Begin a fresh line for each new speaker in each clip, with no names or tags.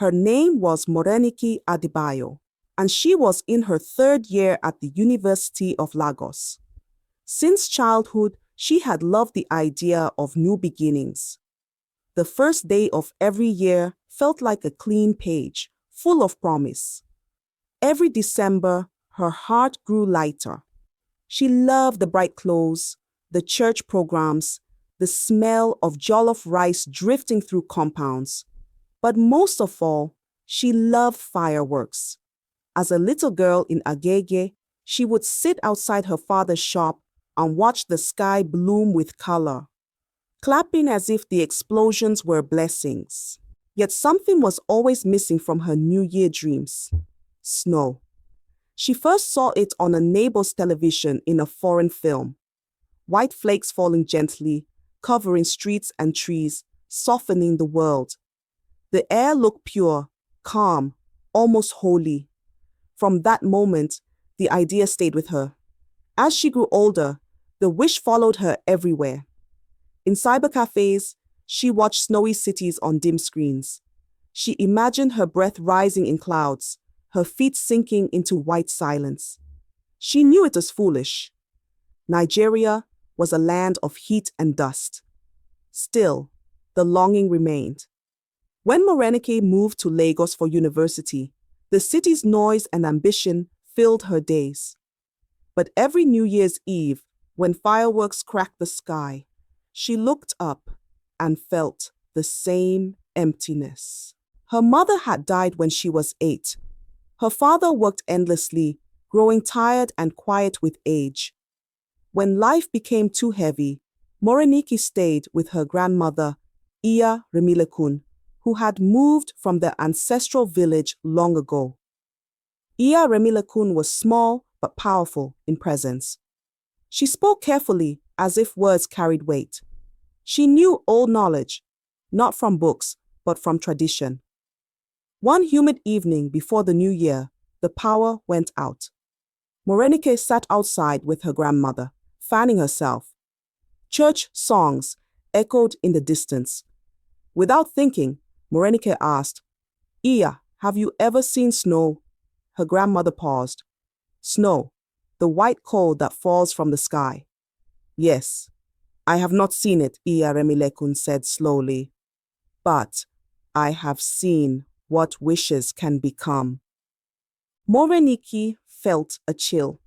Her name was Morenike Adebayo, and she was in her third year at the University of Lagos. Since childhood, she had loved the idea of new beginnings. The first day of every year felt like a clean page, full of promise. Every December, her heart grew lighter. She loved the bright clothes, the church programs, the smell of jollof rice drifting through compounds. But most of all, she loved fireworks. As a little girl in Agege, she would sit outside her father's shop and watch the sky bloom with color, clapping as if the explosions were blessings. Yet something was always missing from her New Year dreams: snow. She first saw it on a neighbor's television in a foreign film. White flakes falling gently, covering streets and trees, softening the world. The air looked pure, calm, almost holy. From that moment, the idea stayed with her. As she grew older, the wish followed her everywhere. In cybercafes, she watched snowy cities on dim screens. She imagined her breath rising in clouds, her feet sinking into white silence. She knew it was foolish. Nigeria was a land of heat and dust. Still, the longing remained. When Morenike moved to Lagos for university, the city's noise and ambition filled her days. But every New Year's Eve, when fireworks cracked the sky, she looked up and felt the same emptiness. Her mother had died when she was 8. Her father worked endlessly, growing tired and quiet with age. When life became too heavy, Morenike stayed with her grandmother, Iya Remilekun, who had moved from their ancestral village long ago. Iya Remilekun was small but powerful in presence. She spoke carefully, as if words carried weight. She knew old knowledge, not from books, but from tradition. One humid evening before the new year, the power went out. Morenike sat outside with her grandmother, fanning herself. Church songs echoed in the distance. Without thinking, Morenike asked, "Iya, have you ever seen snow?" Her grandmother paused. "Snow, the white cold that falls from the sky." "Yes, I have not seen it," Iya Remilekun said slowly. "But I have seen what wishes can become." Morenike felt a chill.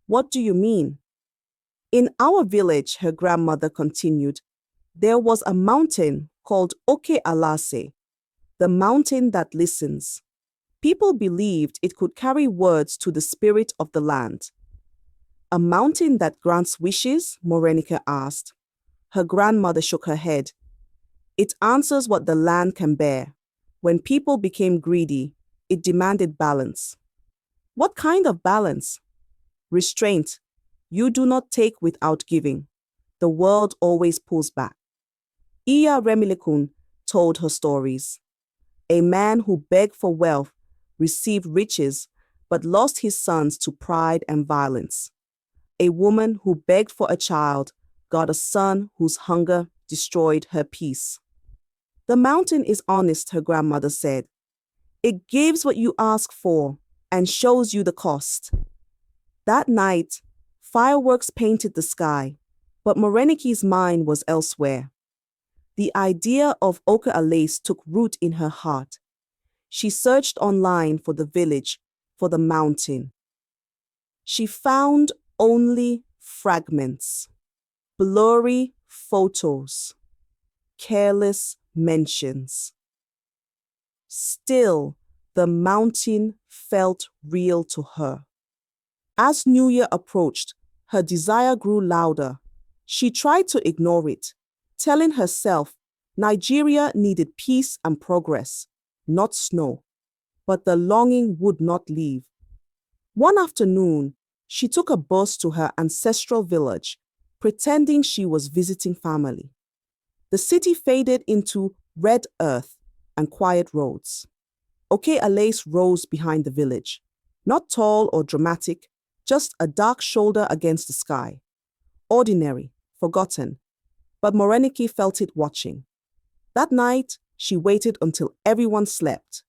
"What do you mean?" "In our village," her grandmother continued, "there was a mountain called Oke Alasẹ, the mountain that listens. People believed it could carry words to the spirit of the land." "A mountain that grants wishes?" Morenike asked. Her grandmother shook her head. "It answers what the land can bear. When people became greedy, it demanded balance." "What kind of balance?" "Restraint. You do not take without giving. The world always pulls back." Iya Remilekun told her stories. A man who begged for wealth received riches but lost his sons to pride and violence. A woman who begged for a child got a son whose hunger destroyed her peace. "The mountain is honest," her grandmother said. "It gives what you ask for and shows you the cost." That night, fireworks painted the sky, but Morenike's mind was elsewhere. The idea of Oke Alasẹ took root in her heart. She searched online for the village, for the mountain. She found only fragments, blurry photos, careless mentions. Still, the mountain felt real to her. As New Year approached, her desire grew louder. She tried to ignore it, telling herself Nigeria needed peace and progress, not snow. But the longing would not leave. One afternoon, she took a bus to her ancestral village, pretending she was visiting family. The city faded into red earth and quiet roads. Oke Alasẹ rose behind the village, not tall or dramatic, just a dark shoulder against the sky. Ordinary, forgotten, but Morenike felt it watching. That night, She waited until everyone slept.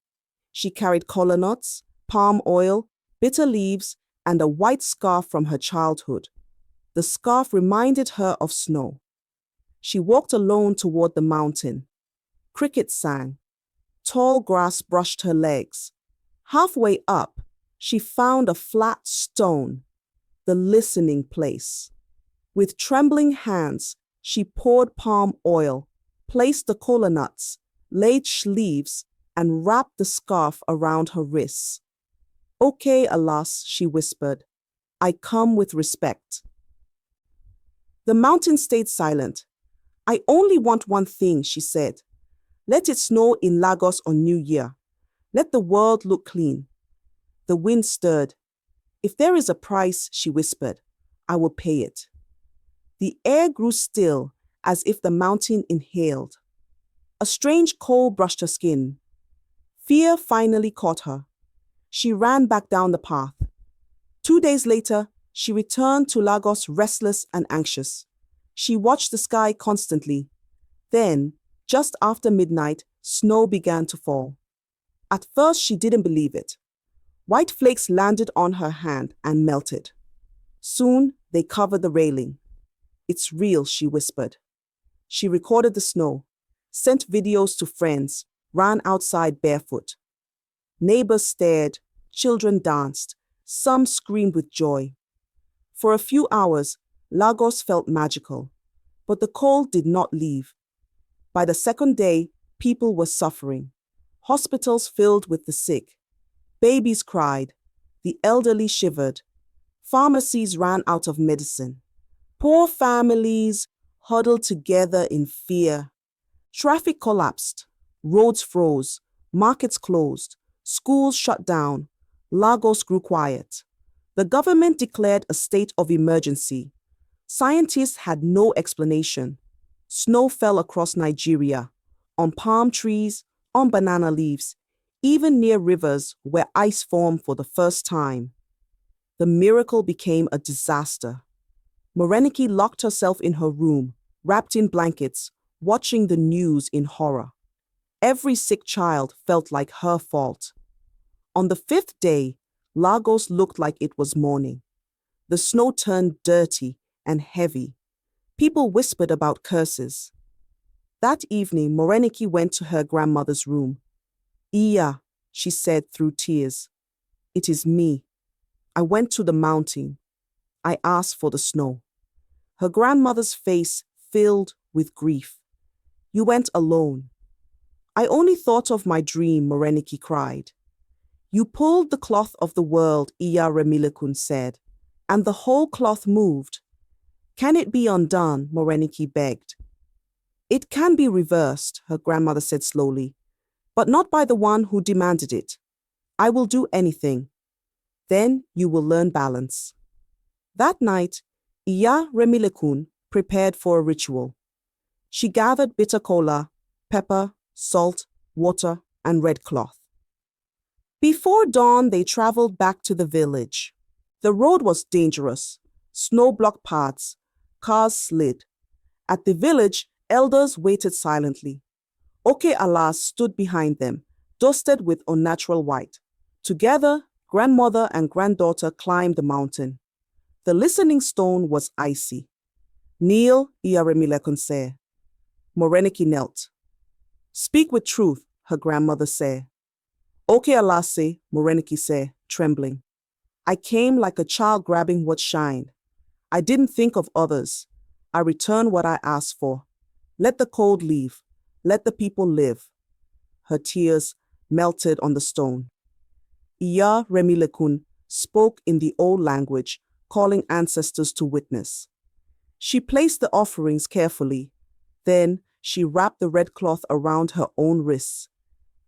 She carried kola nuts, palm oil, bitter leaves, and a white scarf from her childhood. The scarf reminded her of snow. She walked alone toward the mountain. Crickets sang. Tall grass brushed her legs. Halfway up, she found a flat stone, the listening place. With trembling hands, she poured palm oil, placed the kola nuts, laid leaves, and wrapped the scarf around her wrists. "Oke Alasẹ," she whispered. "I come with respect." The mountain stayed silent. "I only want one thing," she said. "Let it snow in Lagos on New Year. Let the world look clean." The wind stirred. "If there is a price," she whispered, "I will pay it." The air grew still, as if the mountain inhaled. A strange cold brushed her skin. Fear finally caught her. She ran back down the path. 2 days later, she returned to Lagos restless and anxious. She watched the sky constantly. Then, just after midnight, snow began to fall. At first, she didn't believe it. White flakes landed on her hand and melted. Soon, they covered the railing. "It's real," she whispered. She recorded the snow, sent videos to friends, ran outside barefoot. Neighbors stared, children danced, some screamed with joy. For a few hours, Lagos felt magical, but the cold did not leave. By the second day, people were suffering. Hospitals filled with the sick. Babies cried. The elderly shivered. Pharmacies ran out of medicine. Poor families huddled together in fear. Traffic collapsed. Roads froze. Markets closed. Schools shut down. Lagos grew quiet. The government declared a state of emergency. Scientists had no explanation. Snow fell across Nigeria, on palm trees, on banana leaves, even near rivers where ice formed for the first time. The miracle became a disaster. Morenike locked herself in her room, wrapped in blankets, watching the news in horror. Every sick child felt like her fault. On the 5th day, Lagos looked like it was morning. The snow turned dirty and heavy. People whispered about curses. That evening, Morenike went to her grandmother's room. "Iya," she said through tears, "it is me. I went to the mountain. I asked for the snow." Her grandmother's face filled with grief. "You went alone." "I only thought of my dream," Morenike cried. "You pulled the cloth of the world," Iya Remilekun said, "and the whole cloth moved." "Can it be undone?" Morenike begged. "It can be reversed," her grandmother said slowly, "but not by the one who demanded it. I will do anything. Then you will learn balance." That night, Iya Remilekun prepared for a ritual. She gathered bitter kola, pepper, salt, water, and red cloth. Before dawn, they traveled back to the village. The road was dangerous. Snow blocked paths. Cars slid. At the village, elders waited silently. Oke Alasẹ stood behind them, dusted with unnatural white. Together, grandmother and granddaughter climbed the mountain. The listening stone was icy. "Kneel," Iya Remilekun said. Morenike knelt. "Speak with truth," her grandmother said. "Oke Alasẹ," Morenike said, trembling. "I came like a child grabbing what shined. I didn't think of others. I returned what I asked for. Let the cold leave. Let the people live." Her tears melted on the stone. Iya Remilekun spoke in the old language, calling ancestors to witness. She placed the offerings carefully. Then she wrapped the red cloth around her own wrists.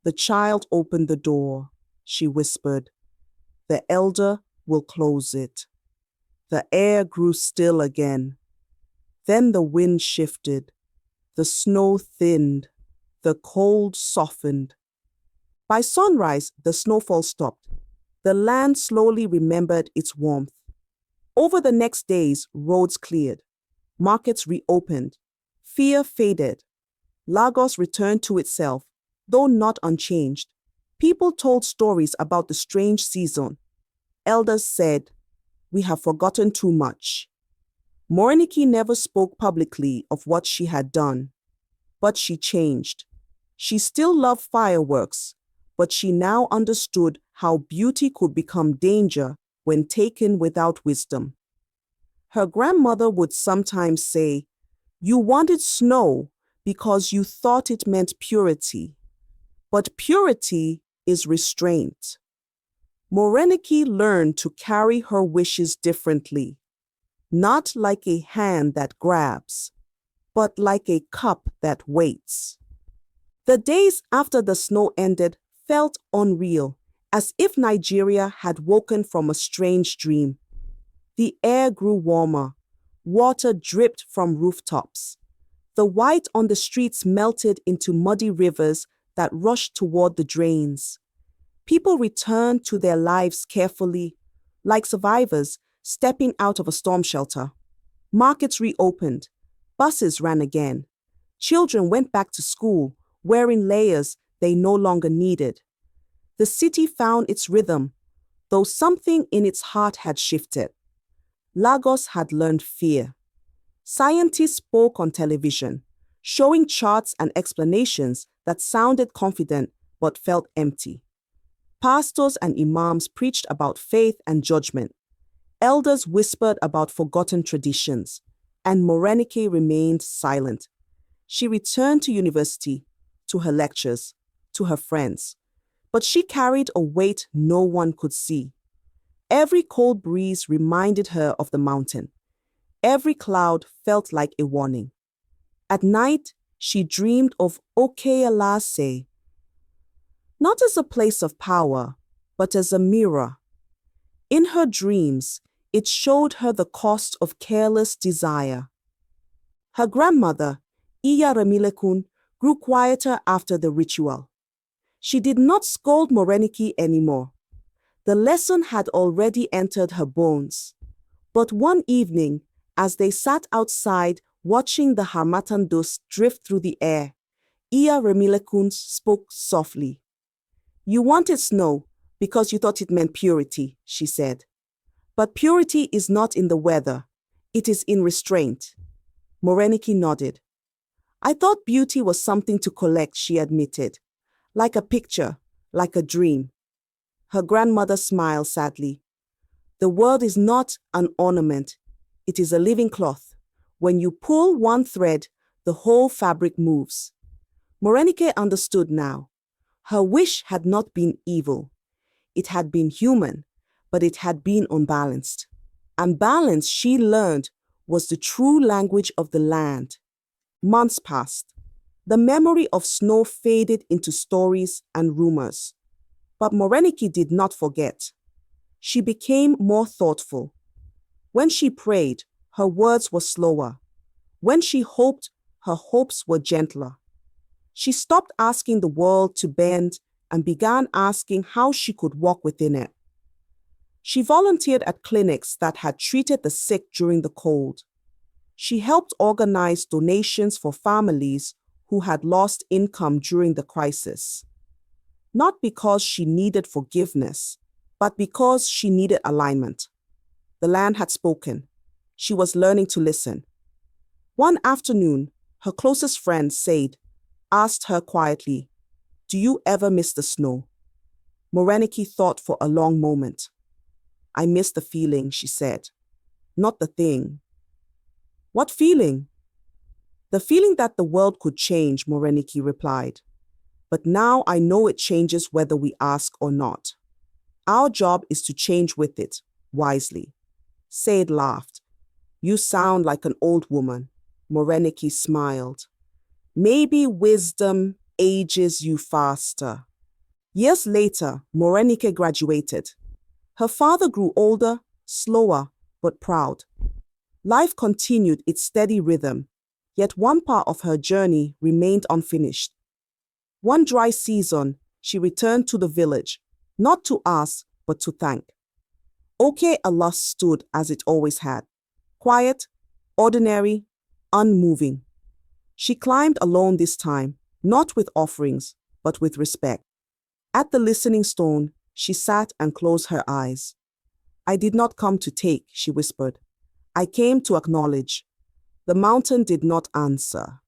"The child opened the door," she whispered. "The elder will close it." The air grew still again. Then the wind shifted. The snow thinned. The cold softened. By sunrise, the snowfall stopped. The land slowly remembered its warmth. Over the next days, roads cleared. Markets reopened. Fear faded. Lagos returned to itself, though not unchanged. People told stories about the strange season. Elders said, "We have forgotten too much." Morenike never spoke publicly of what she had done. But she changed. She still loved fireworks, but she now understood how beauty could become danger when taken without wisdom. Her grandmother would sometimes say, "You wanted snow because you thought it meant purity. But purity is restraint." Morenike learned to carry her wishes differently, not like a hand that grabs, but like a cup that waits. The days after the snow ended felt unreal, as if Nigeria had woken from a strange dream. The air grew warmer, water dripped from rooftops. The white on the streets melted into muddy rivers that rushed toward the drains. People returned to their lives carefully, like survivors stepping out of a storm shelter. Markets reopened. Buses ran again. Children went back to school, wearing layers they no longer needed. The city found its rhythm, though something in its heart had shifted. Lagos had learned fear. Scientists spoke on television, showing charts and explanations that sounded confident but felt empty. Pastors and imams preached about faith and judgment. Elders whispered about forgotten traditions, and Morenike remained silent. She returned to university, to her lectures, to her friends, but she carried a weight no one could see. Every cold breeze reminded her of the mountain. Every cloud felt like a warning. At night, she dreamed of Oke Alasẹ, not as a place of power, but as a mirror. In her dreams, it showed her the cost of careless desire. Her grandmother, Iya Remilekun, grew quieter after the ritual. She did not scold Morenike anymore. The lesson had already entered her bones. But one evening, as they sat outside watching the harmattan dust drift through the air, Iya Remilekun spoke softly. "You wanted snow because you thought it meant purity," she said. "But purity is not in the weather. It is in restraint." Morenike nodded. "I thought beauty was something to collect," she admitted. "Like a picture, like a dream." Her grandmother smiled sadly. "The world is not an ornament. It is a living cloth. When you pull one thread, the whole fabric moves." Morenike understood now. Her wish had not been evil. It had been human, but it had been unbalanced. And balance, she learned, was the true language of the land. Months passed. The memory of snow faded into stories and rumors. But Morenike did not forget. She became more thoughtful. When she prayed, her words were slower. When she hoped, her hopes were gentler. She stopped asking the world to bend and began asking how she could walk within it. She volunteered at clinics that had treated the sick during the cold. She helped organize donations for families who had lost income during the crisis. Not because she needed forgiveness, but because she needed alignment. The land had spoken. She was learning to listen. One afternoon, her closest friend, Said, asked her quietly, "Do you ever miss the snow?" Morenike thought for a long moment. "I miss the feeling," she said, "not the thing." "What feeling?" "The feeling that the world could change," Morenike replied. "But now I know it changes whether we ask or not. Our job is to change with it, wisely." Said laughed. "You sound like an old woman." Morenike smiled. "Maybe wisdom ages you faster." Years later, Morenike graduated. Her father grew older, slower, but proud. Life continued its steady rhythm, yet one part of her journey remained unfinished. One dry season, she returned to the village, not to ask, but to thank. Oke Alasẹ stood as it always had, quiet, ordinary, unmoving. She climbed alone this time, not with offerings, but with respect. At the listening stone, she sat and closed her eyes. I did not come to take, she whispered. I came to acknowledge. The mountain did not answer,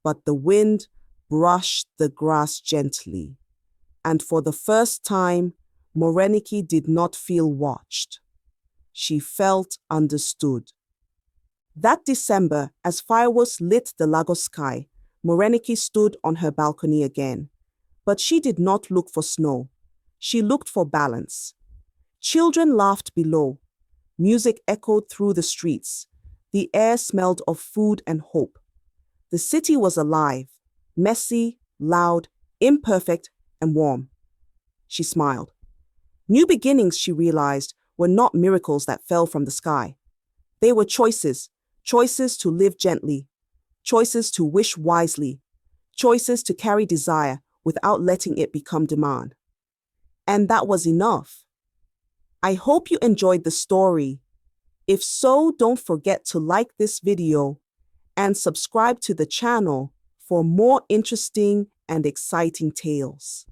but the wind brushed the grass gently. And for the first time, Morenike did not feel watched. She felt understood. That December, as fireworks lit the Lagos sky, Morenike stood on her balcony again. But she did not look for snow. She looked for balance. Children laughed below. Music echoed through the streets. The air smelled of food and hope. The city was alive, messy, loud, imperfect, and warm. She smiled. New beginnings, she realized, were not miracles that fell from the sky. They were choices, choices to live gently, choices to wish wisely, choices to carry desire without letting it become demand. And that was enough. I hope you enjoyed the story. If so, don't forget to like this video and subscribe to the channel for more interesting and exciting tales.